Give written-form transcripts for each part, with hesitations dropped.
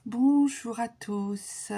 Bonjour à tous,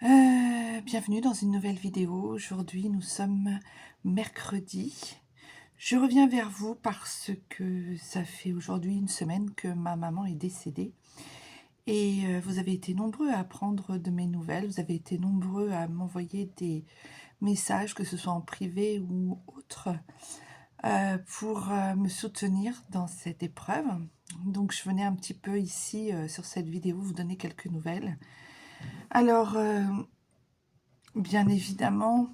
bienvenue dans une nouvelle vidéo. Aujourd'hui, nous sommes mercredi. Je reviens vers vous parce que ça fait aujourd'hui une semaine que ma maman est décédée et vous avez été nombreux à prendre de mes nouvelles. Vous avez été nombreux à m'envoyer des messages, que ce soit en privé ou autre, pour me soutenir dans cette épreuve. Donc je venais un petit peu ici, sur cette vidéo, vous donner quelques nouvelles. Alors, bien évidemment,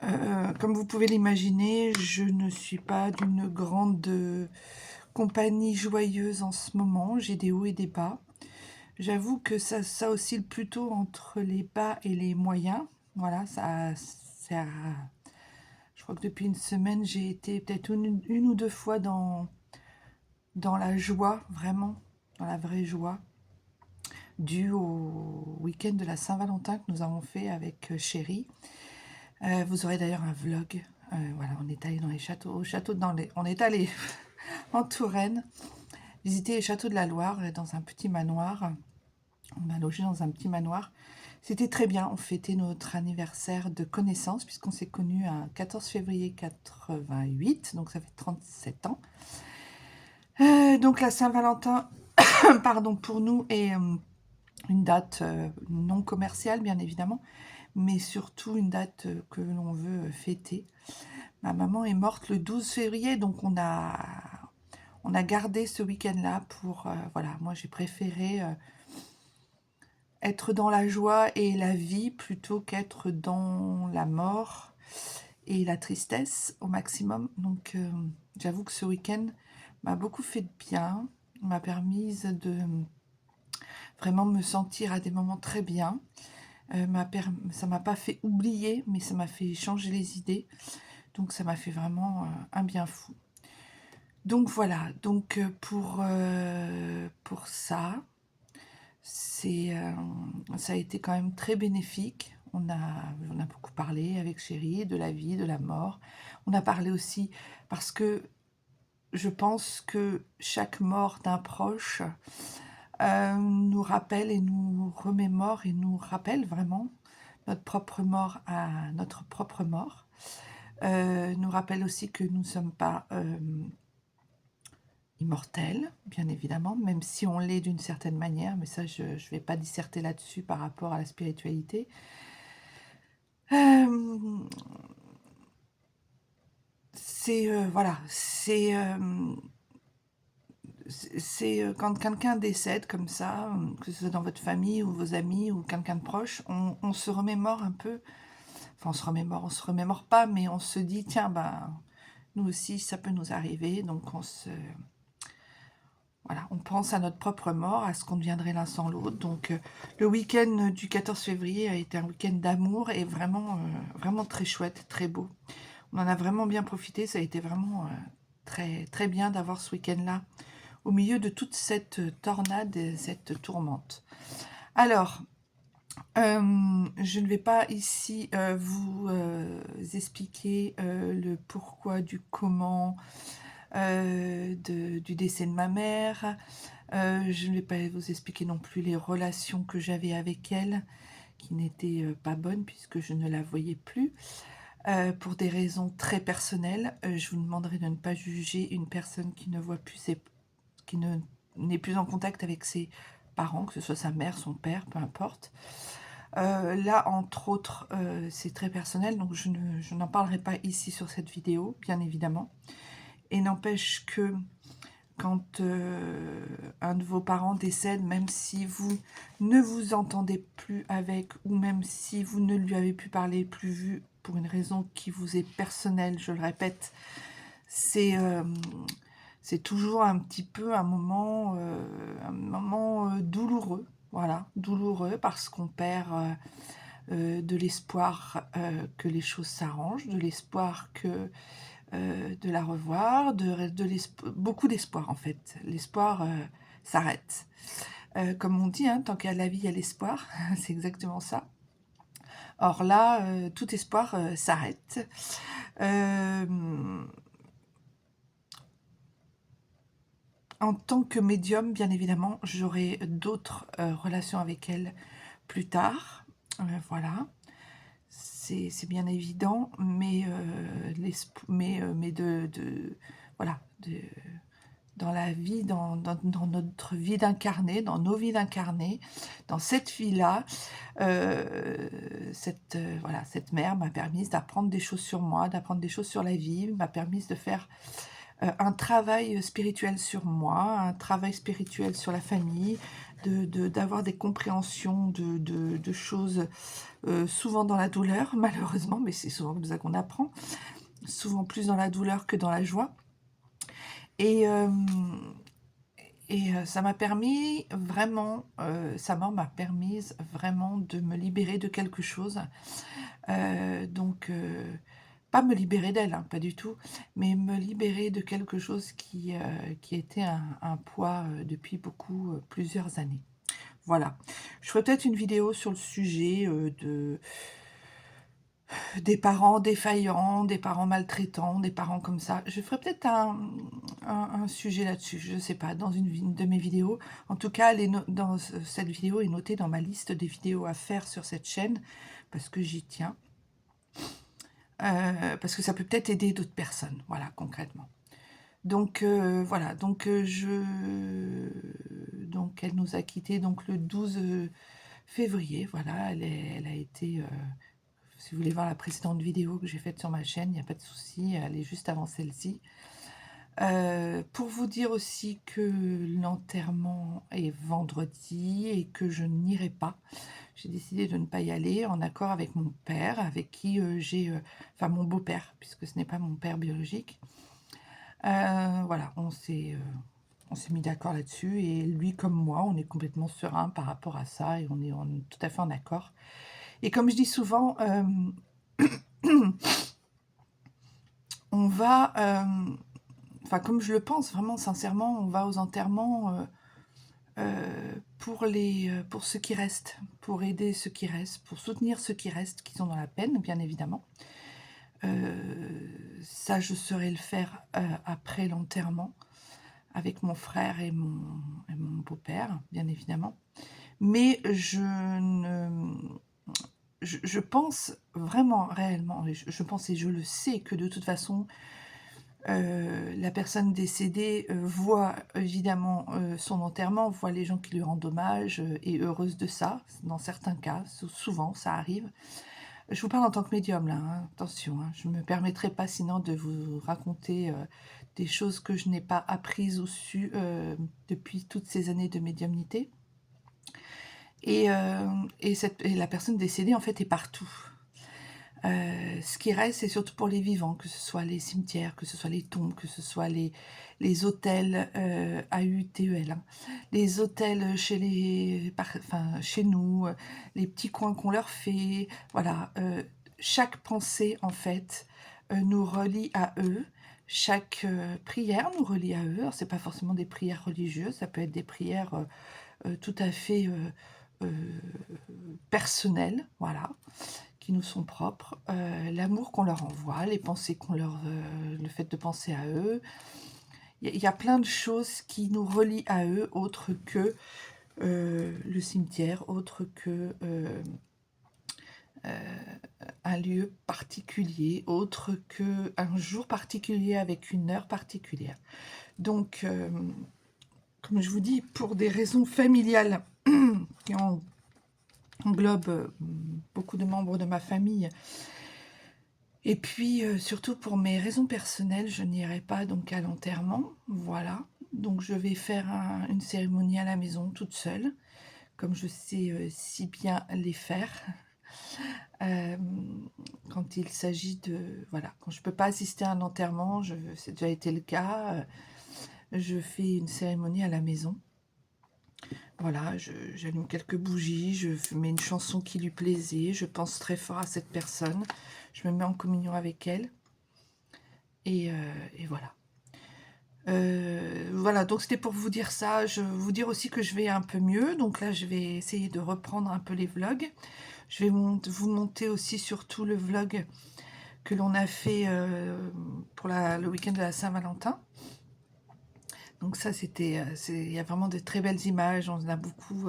comme vous pouvez l'imaginer, je ne suis pas d'une grande compagnie joyeuse en ce moment. J'ai des hauts et des bas. J'avoue que ça oscille plutôt entre les bas et les moyens. Voilà, je crois que depuis une semaine, j'ai été peut-être une ou deux fois dans la joie, vraiment, dans la vraie joie, due au week-end de la Saint-Valentin que nous avons fait avec Chéri. Vous aurez d'ailleurs un vlog. Voilà, on est allé dans les châteaux, on est allé en Touraine, visiter les châteaux de la Loire, dans un petit manoir. On a logé dans un petit manoir. C'était très bien. On fêtait notre anniversaire de connaissance, puisqu'on s'est connus un 14 février 88, donc ça fait 37 ans. Donc la Saint-Valentin, pardon, pour nous est une date non commerciale, bien évidemment, mais surtout une date que l'on veut fêter. Ma maman est morte le 12 février, donc on a gardé ce week-end-là pour... voilà, moi j'ai préféré être dans la joie et la vie plutôt qu'être dans la mort et la tristesse au maximum. Donc j'avoue que ce week-end m'a beaucoup fait de bien, m'a permis de vraiment me sentir à des moments très bien. Ça m'a pas fait oublier, mais ça m'a fait changer les idées. Donc ça m'a fait vraiment un bien fou. Donc voilà, donc pour ça, ça a été quand même très bénéfique. On a beaucoup parlé avec Chéri de la vie, de la mort. On a parlé aussi parce que je pense que chaque mort d'un proche nous rappelle et nous remémore et nous rappelle vraiment notre propre mort à notre propre mort. Nous rappelle aussi que nous ne sommes pas immortel, bien évidemment, même si on l'est d'une certaine manière, mais ça, je ne vais pas disserter là-dessus par rapport à la spiritualité. Euh, voilà, c'est quand quelqu'un décède comme ça, que ce soit dans votre famille ou vos amis ou quelqu'un de proche, on se remémore un peu, enfin on se remémore pas, mais on se dit, tiens, ben, nous aussi, ça peut nous arriver, donc voilà, on pense à notre propre mort, à ce qu'on deviendrait l'un sans l'autre. Donc, le week-end du 14 février a été un week-end d'amour et vraiment, vraiment très chouette, très beau. On en a vraiment bien profité. Ça a été vraiment très, très bien d'avoir ce week-end-là au milieu de toute cette tornade et cette tourmente. Alors, je ne vais pas ici vous expliquer le pourquoi du comment du décès de ma mère. Je ne vais pas vous expliquer non plus les relations que j'avais avec elle, qui n'étaient pas bonnes puisque je ne la voyais plus. Pour des raisons très personnelles, je vous demanderai de ne pas juger une personne qui ne voit plus qui n'est plus en contact avec ses parents, que ce soit sa mère, son père, peu importe. Là, entre autres, c'est très personnel, donc je n'en parlerai pas ici sur cette vidéo, bien évidemment. Et n'empêche que quand un de vos parents décède, même si vous ne vous entendez plus avec, ou même si vous ne lui avez plus parlé, plus vu, pour une raison qui vous est personnelle, je le répète, c'est toujours un petit peu un moment douloureux, voilà, douloureux, parce qu'on perd de l'espoir que les choses s'arrangent, de l'espoir que de la revoir, beaucoup d'espoir en fait. L'espoir s'arrête. Comme on dit, hein, tant qu'il y a la vie, il y a l'espoir. C'est exactement ça. Or là, tout espoir s'arrête. Euh, en tant que médium, bien évidemment, j'aurai d'autres relations avec elle plus tard. Voilà, c'est bien évident, mais voilà, dans la vie, dans notre vie d'incarné, dans nos vies d'incarné, dans cette vie-là, voilà, cette mère m'a permis d'apprendre des choses sur moi, d'apprendre des choses sur la vie, m'a permis de faire un travail spirituel sur moi, un travail spirituel sur la famille, d'avoir des compréhensions de choses, souvent dans la douleur, malheureusement, mais c'est souvent comme ça qu'on apprend, souvent plus dans la douleur que dans la joie. Et, ça m'a permis vraiment, sa mort m'a permis vraiment de me libérer de quelque chose. Donc, pas me libérer d'elle, hein, pas du tout, mais me libérer de quelque chose qui était un poids depuis plusieurs années. Voilà. Je ferai peut-être une vidéo sur le sujet des parents défaillants, des parents maltraitants, des parents comme ça. Je ferai peut-être un sujet là-dessus, je ne sais pas, dans une de mes vidéos. En tout cas, cette vidéo est notée dans ma liste des vidéos à faire sur cette chaîne, parce que j'y tiens. Parce que ça peut peut-être aider d'autres personnes, voilà, concrètement. Donc, voilà, donc elle nous a quittés donc, le 12 février, voilà, elle a été... si vous voulez voir la précédente vidéo que j'ai faite sur ma chaîne, il n'y a pas de souci, elle est juste avant celle-ci. Pour vous dire aussi que l'enterrement est vendredi et que je n'irai pas. J'ai décidé de ne pas y aller en accord avec mon père, avec qui enfin mon beau-père, puisque ce n'est pas mon père biologique. Voilà, on s'est mis d'accord là-dessus et lui comme moi, on est complètement serein par rapport à ça et on est tout à fait en accord. Et comme je dis souvent, on va, enfin comme je le pense vraiment sincèrement, on va aux enterrements pour ceux qui restent, pour aider ceux qui restent, pour soutenir ceux qui restent, qui sont dans la peine, bien évidemment. Ça, je saurais le faire après l'enterrement, avec mon frère et mon beau-père, bien évidemment. Mais je pense vraiment, réellement, je pense et je le sais que de toute façon, la personne décédée voit évidemment son enterrement, voit les gens qui lui rendent hommage, est heureuse de ça, dans certains cas, souvent ça arrive. Je vous parle en tant que médium là, hein, attention, hein, je ne me permettrai pas sinon de vous raconter des choses que je n'ai pas apprises ou su depuis toutes ces années de médiumnité. Et la personne décédée en fait est partout. Ce qui reste, c'est surtout pour les vivants, que ce soit les cimetières, que ce soit les tombes, que ce soit les hôtels AUTEL, hein, les hôtels chez nous, les petits coins qu'on leur fait, voilà. Chaque pensée, en fait, nous relie à eux. Chaque prière nous relie à eux. C'est pas forcément des prières religieuses, ça peut être des prières tout à fait personnelles, voilà, qui nous sont propres, l'amour qu'on leur envoie, les pensées qu'on leur... le fait de penser à eux. Il y a plein de choses qui nous relient à eux, autre que le cimetière, autre que un lieu particulier, autre que un jour particulier avec une heure particulière. Donc, comme je vous dis, pour des raisons familiales qui englobent beaucoup de membres de ma famille, et puis, surtout pour mes raisons personnelles, je n'irai pas donc à l'enterrement, voilà. Donc je vais faire une cérémonie à la maison toute seule, comme je sais si bien les faire. Quand il s'agit de... Voilà, quand je ne peux pas assister à un enterrement, c'est déjà été le cas, je fais une cérémonie à la maison. Voilà, j'allume quelques bougies, je mets une chanson qui lui plaisait, je pense très fort à cette personne, je me mets en communion avec elle, et voilà. Voilà, donc c'était pour vous dire ça. Je vais vous dire aussi que je vais un peu mieux, donc là je vais essayer de reprendre un peu les vlogs. Je vais vous monter aussi surtout le vlog que l'on a fait pour le week-end de la Saint-Valentin. Donc ça, c'était, il y a vraiment de très belles images. On a beaucoup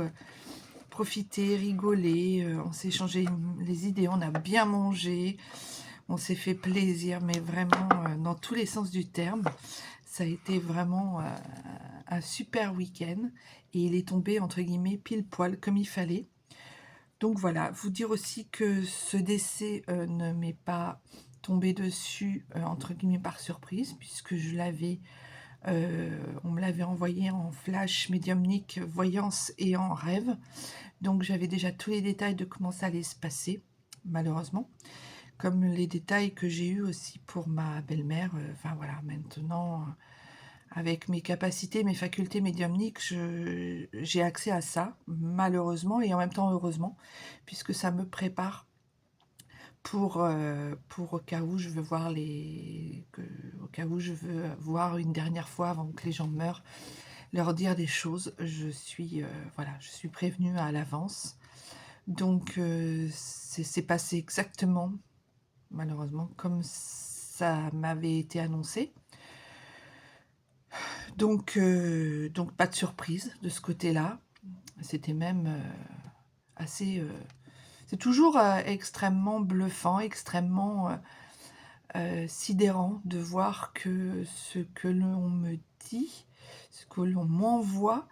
profité, rigolé, on s'est échangé les idées, on a bien mangé, on s'est fait plaisir, mais vraiment dans tous les sens du terme. Ça a été vraiment un super week-end et il est tombé entre guillemets pile poil comme il fallait. Donc voilà, vous dire aussi que ce décès ne m'est pas tombé dessus entre guillemets par surprise, puisque je l'avais, on me l'avait envoyé en flash médiumnique, voyance et en rêve. Donc j'avais déjà tous les détails de comment ça allait se passer, malheureusement, comme les détails que j'ai eus aussi pour ma belle-mère. Enfin voilà, maintenant, avec mes capacités, mes facultés médiumniques, j'ai accès à ça, malheureusement, et en même temps heureusement, puisque ça me prépare pour au cas où je veux voir au cas où je veux voir une dernière fois avant que les gens meurent, leur dire des choses. Voilà, je suis prévenue à l'avance. Donc c'est passé exactement, malheureusement, comme ça m'avait été annoncé. Donc pas de surprise de ce côté-là. C'était même assez... c'est toujours extrêmement bluffant, extrêmement sidérant de voir que ce que l'on me dit, ce que l'on m'envoie,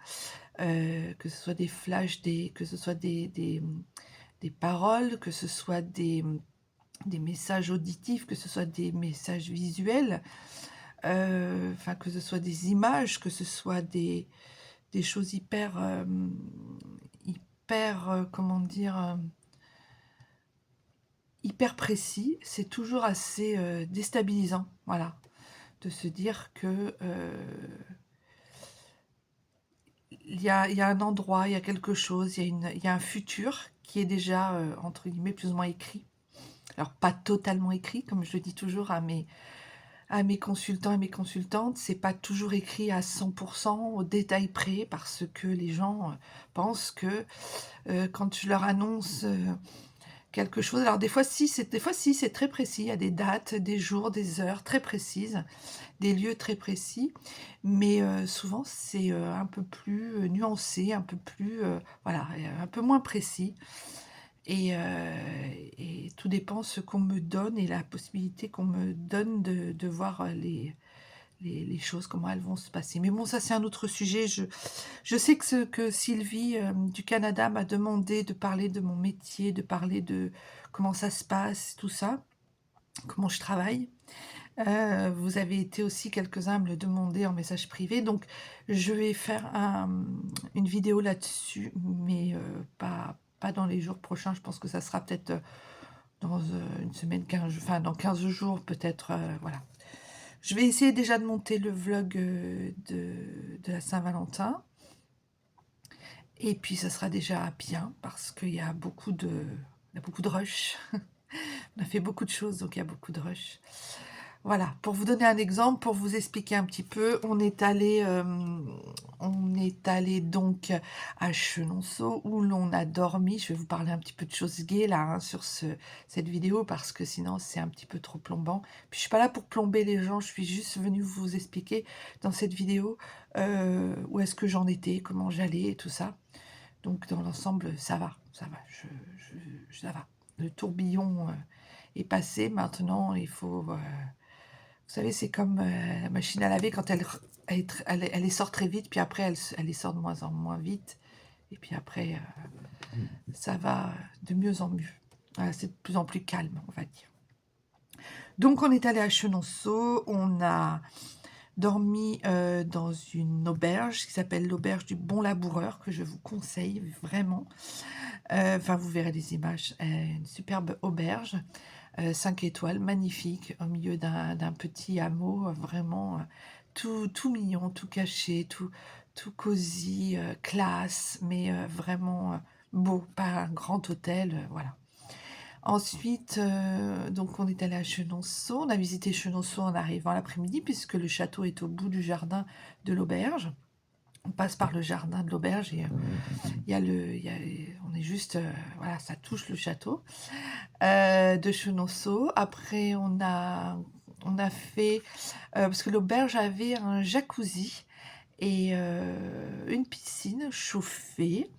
que ce soit des flashs, que ce soit des paroles, que ce soit des messages auditifs, que ce soit des messages visuels, enfin que ce soit des images, que ce soit des choses hyper, comment dire, hyper précis, c'est toujours assez déstabilisant, voilà, de se dire que il y a un endroit, il y a quelque chose, il y a un futur qui est déjà, entre guillemets, plus ou moins écrit. Alors, pas totalement écrit, comme je le dis toujours à mes consultants et mes consultantes, c'est pas toujours écrit à 100% au détail près, parce que les gens pensent que quand je leur annonce quelque chose, alors des fois si, c'est très précis, il y a des dates, des jours, des heures très précises, des lieux très précis, mais souvent c'est un peu plus nuancé, un peu plus, voilà, un peu moins précis. Et tout dépend ce qu'on me donne et la possibilité qu'on me donne de voir les choses, comment elles vont se passer. Mais bon, ça c'est un autre sujet. Je sais que Sylvie du Canada m'a demandé de parler de mon métier, de parler de comment ça se passe, tout ça, comment je travaille. Vous avez été aussi quelques-uns à me le demander en message privé, donc je vais faire une vidéo là-dessus, mais pas dans les jours prochains. Je pense que ça sera peut-être dans une semaine, 15, enfin dans 15 jours peut-être, voilà. Je vais essayer déjà de monter le vlog de la Saint-Valentin, et puis ça sera déjà bien, parce qu'il y a il y a beaucoup de rush. On a fait beaucoup de choses, donc il y a beaucoup de rush. Voilà, pour vous donner un exemple, pour vous expliquer un petit peu, on est allé donc à Chenonceau où l'on a dormi. Je vais vous parler un petit peu de choses gaies là hein, sur cette vidéo parce que sinon c'est un petit peu trop plombant. Puis je suis pas là pour plomber les gens, je suis juste venue vous expliquer dans cette vidéo où est-ce que j'en étais, comment j'allais et tout ça. Donc dans l'ensemble, ça va, ça va. Le tourbillon est passé, maintenant il faut... vous savez, c'est comme la machine à laver quand elle les sort très vite, puis après elle les sort de moins en moins vite, et puis après ça va de mieux en mieux. Voilà, c'est de plus en plus calme, on va dire. Donc on est allé à Chenonceau, on a dormi dans une auberge qui s'appelle l'auberge du Bon Laboureur, que je vous conseille vraiment. Enfin, vous verrez les images. Une superbe auberge, 5 étoiles, magnifique, au milieu d'un petit hameau, vraiment tout mignon, tout caché, tout cosy, classe, mais vraiment beau, pas un grand hôtel, voilà. Ensuite, donc on est allé à Chenonceau, on a visité Chenonceau en arrivant l'après-midi, puisque le château est au bout du jardin de l'auberge. On passe par le jardin de l'auberge et on est juste, voilà, ça touche le château de Chenonceau. Après, on a fait, parce que l'auberge avait un jacuzzi, et une piscine chauffée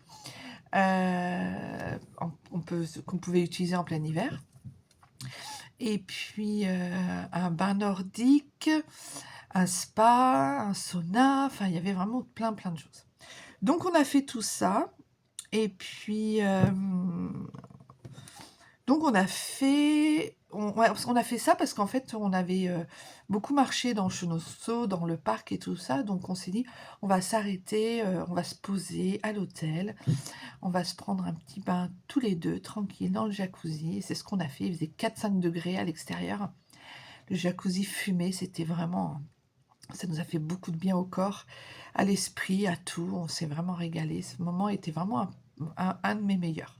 qu'on pouvait utiliser en plein hiver. Et puis un bain nordique, un spa, un sauna, enfin il y avait vraiment plein de choses. Donc on a fait tout ça, et puis donc on a fait on a fait ça parce qu'en fait on avait beaucoup marché dans Chenonceau, dans le parc et tout ça, donc on s'est dit on va s'arrêter, on va se poser à l'hôtel, on va se prendre un petit bain tous les deux, tranquille, dans le jacuzzi. Et c'est ce qu'on a fait, il faisait 4-5 degrés à l'extérieur. Le jacuzzi fumait, c'était vraiment... Ça nous a fait beaucoup de bien au corps, à l'esprit, à tout. On s'est vraiment régalé. Ce moment était vraiment un de mes meilleurs.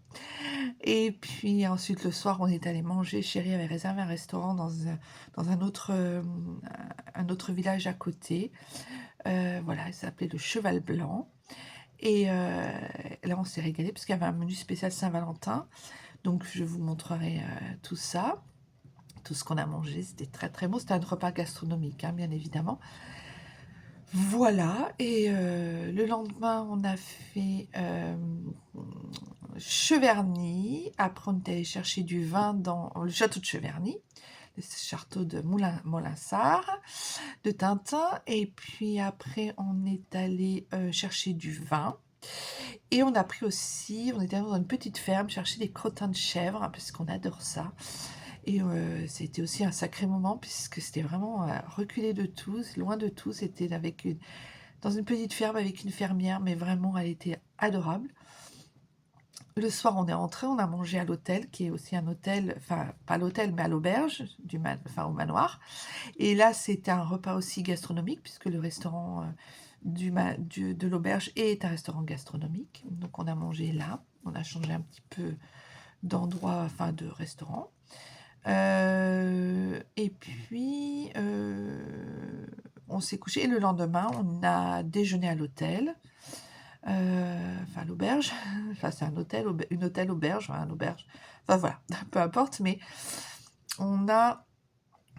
Et puis ensuite, le soir, on est allé manger. Chérie avait réservé un restaurant dans un autre village à côté. Voilà, il s'appelait le Cheval Blanc. Et là, on s'est régalé parce qu'il y avait un menu spécial Saint-Valentin. Donc, je vous montrerai tout ça. Tout ce qu'on a mangé, c'était très bon. C'était un repas gastronomique, hein, bien évidemment. Voilà, et le lendemain, on a fait Cheverny. Après, on est allé chercher du vin dans le château de Cheverny, le château de Molinsart, de Tintin. Et puis après, on est allé chercher du vin. Et on a pris aussi, on était allé dans une petite ferme chercher des crottins de chèvre, hein, parce qu'on adore ça. Et c'était aussi un sacré moment, puisque c'était vraiment reculé de tous, loin de tout. C'était dans une petite ferme avec une fermière, mais vraiment, elle était adorable. Le soir, on est rentré, on a mangé à l'hôtel, qui est aussi un hôtel, enfin, pas à l'hôtel, mais à l'auberge, au manoir. Et là, c'était un repas aussi gastronomique, puisque le restaurant de l'auberge est un restaurant gastronomique. Donc, on a mangé là. On a changé un petit peu d'endroit, enfin, de restaurant. Et puis, on s'est couché. Et le lendemain, on a déjeuné à l'hôtel, enfin à l'auberge. Enfin, c'est un hôtel, une hôtel-auberge, un auberge. Enfin voilà, peu importe. Mais on a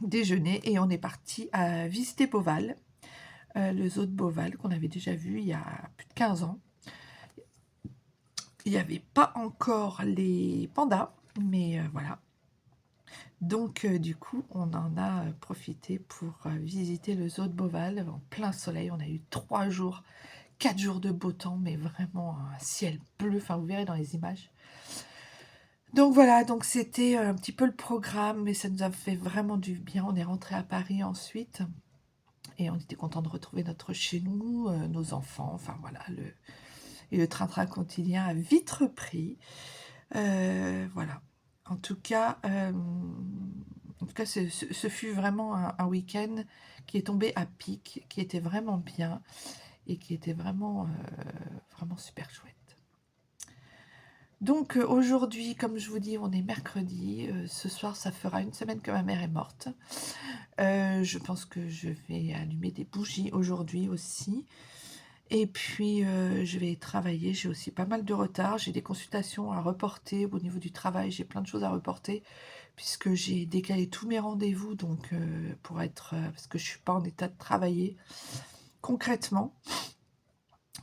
déjeuné et on est parti à visiter Beauval, le zoo de Beauval qu'on avait déjà vu il y a plus de 15 ans. Il n'y avait pas encore les pandas, mais voilà. Donc, du coup, on en a profité pour visiter le zoo de Beauval en plein soleil. On a eu 3 jours, 4 jours de beau temps, mais vraiment un ciel bleu. Enfin, vous verrez dans les images. Donc voilà, donc c'était un petit peu le programme, mais ça nous a fait vraiment du bien. On est rentré à Paris ensuite et on était content de retrouver notre chez nous, nos enfants. Enfin voilà, et le train-train quotidien a vite repris. Voilà. En tout cas, ce fut vraiment un week-end qui est tombé à pic, qui était vraiment bien et qui était vraiment super chouette. Donc aujourd'hui, comme je vous dis, on est mercredi. Ce soir, ça fera une semaine que ma mère est morte. Je pense que je vais allumer des bougies aujourd'hui aussi. Et puis, je vais travailler. J'ai aussi pas mal de retard. J'ai des consultations à reporter au niveau du travail. J'ai plein de choses à reporter puisque j'ai décalé tous mes rendez-vous. Donc, parce que je suis pas en état de travailler concrètement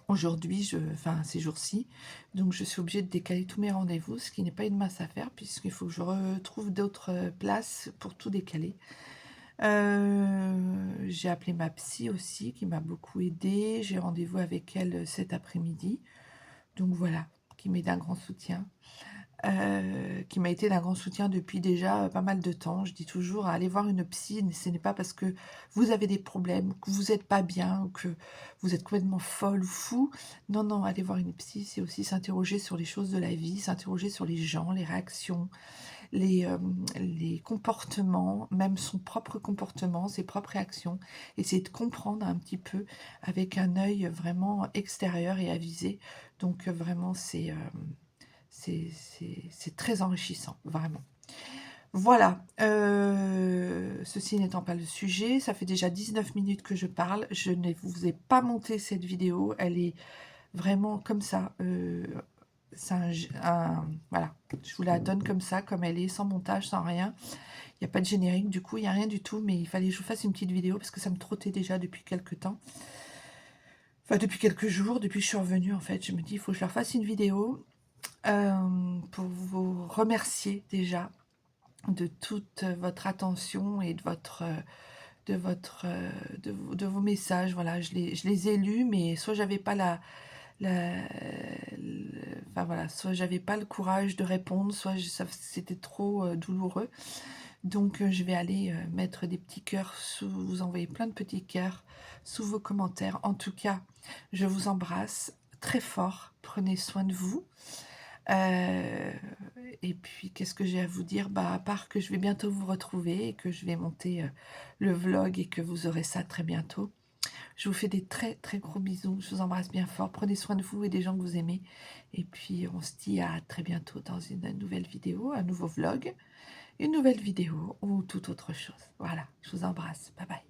aujourd'hui, enfin ces jours-ci. Donc, je suis obligée de décaler tous mes rendez-vous, ce qui n'est pas une mince affaire puisqu'il faut que je retrouve d'autres places pour tout décaler. J'ai appelé ma psy aussi, qui m'a beaucoup aidée. J'ai rendez-vous avec elle cet après-midi. Donc voilà, qui m'est d'un grand soutien. Qui m'a été d'un grand soutien depuis déjà pas mal de temps. Je dis toujours, allez voir une psy, ce n'est pas parce que vous avez des problèmes, que vous n'êtes pas bien, ou que vous êtes complètement folle ou fou. Non, non, aller voir une psy, c'est aussi s'interroger sur les choses de la vie, s'interroger sur les gens, les réactions, les comportements, même son propre comportement, ses propres réactions, essayer de comprendre un petit peu avec un œil vraiment extérieur et avisé. Donc vraiment, c'est très enrichissant, vraiment. Voilà, ceci n'étant pas le sujet, ça fait déjà 19 minutes que je parle, je ne vous ai pas monté cette vidéo, elle est vraiment comme ça, voilà, je vous la donne comme ça, comme elle est, sans montage, sans rien. Il n'y a pas de générique, du coup, il n'y a rien du tout, mais il fallait que je vous fasse une petite vidéo parce que ça me trottait déjà depuis quelques temps. enfin depuis quelques jours, depuis que je suis revenue en fait, je me dis il faut que je leur fasse une vidéo pour vous remercier déjà de toute votre attention et de vos messages. Voilà, je les ai lus, mais soit j'avais pas enfin voilà, soit j'avais pas le courage de répondre, soit c'était trop douloureux. Donc je vais aller mettre des petits cœurs, vous envoyer plein de petits cœurs sous vos commentaires. En tout cas, je vous embrasse très fort. Prenez soin de vous. Euh, et puis, qu'est-ce que j'ai à vous dire? Bah, à part que je vais bientôt vous retrouver et que je vais monter le vlog et que vous aurez ça très bientôt. Je vous fais des très très gros bisous. Je vous embrasse bien fort. Prenez soin de vous et des gens que vous aimez. Et puis, on se dit à très bientôt dans une nouvelle vidéo, un nouveau vlog, une nouvelle vidéo ou toute autre chose. Voilà, je vous embrasse. Bye bye.